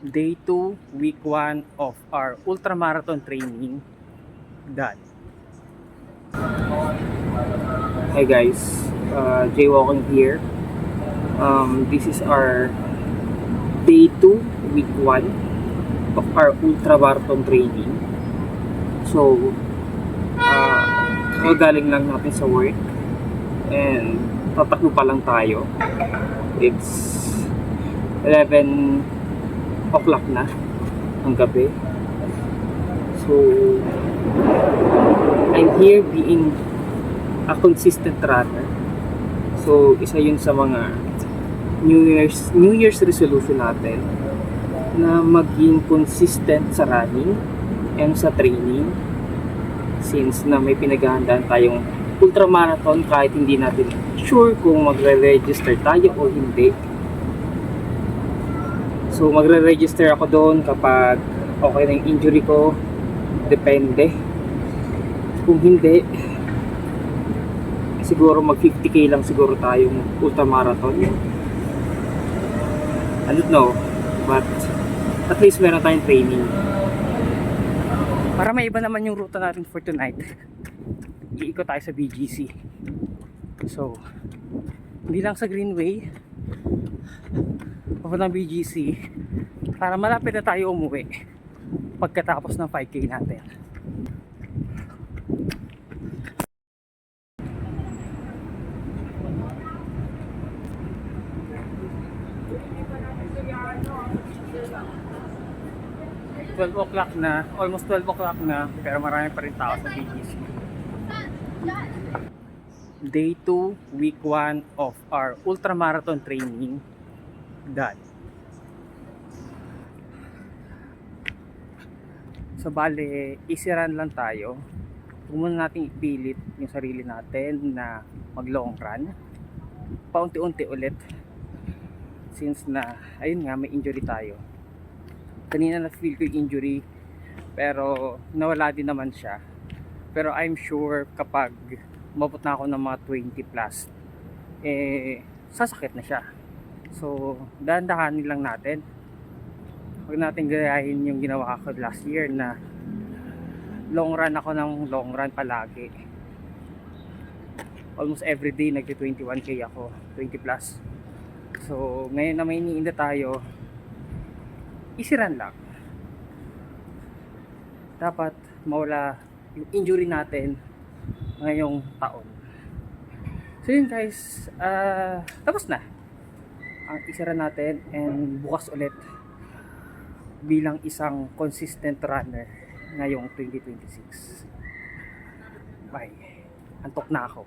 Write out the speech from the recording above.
Day 2, week 1 of our ultramarathon training done. Hi guys, jaywalking here. This is our day 2, week 1 of our ultramarathon training. So, galing lang natin sa work and tatakbo pa lang tayo. It's 11 o'clock na ng gabi. So, I'm here being a consistent runner. So, isa yun sa mga New Year's resolution natin na maging consistent sa running and sa training, since na may pinaghahandaan tayong ultramarathon kahit hindi natin sure kung magre-register tayo o hindi. So magre-register ako doon kapag okay na yung injury ko. Depende. Kung hindi, siguro mag 50k lang siguro tayong ultramarathon. I don't know, but at least meron tayong training. Para may iba naman yung ruta natin for tonight, iikot tayo sa BGC. So hindi lang sa Greenway, papuntang BGC, para malapit na tayo umuwi pagkatapos ng 5k natin. $12 na, almost 12 o'clock na, pero marami pa rin tao sa BGC. Day 2, week 1 of our ultramarathon training done. So bale, easy run lang tayo. Huwag muna natin ipilit yung sarili natin na mag long run. Paunti-unti ulit, since na ayun nga, may injury tayo. Kanina na feel ko yung injury, pero nawala din naman siya. Pero I'm sure kapag umabot na ako ng mga 20 plus, sasakit na siya. So dahan-dahanin lang natin. Huwag natin gayahin yung ginawa ko last year na long run ako ng long run palagi. Almost every day nagti 21k ako, 20 plus. So ngayon na may iniinda tayo, easy run lang. Dapat mawala yung injury natin ngayong taon. So yun guys, tapos na ang easy run natin, and bukas ulit bilang isang consistent runner ngayong 2026. Bye. Antok na ako.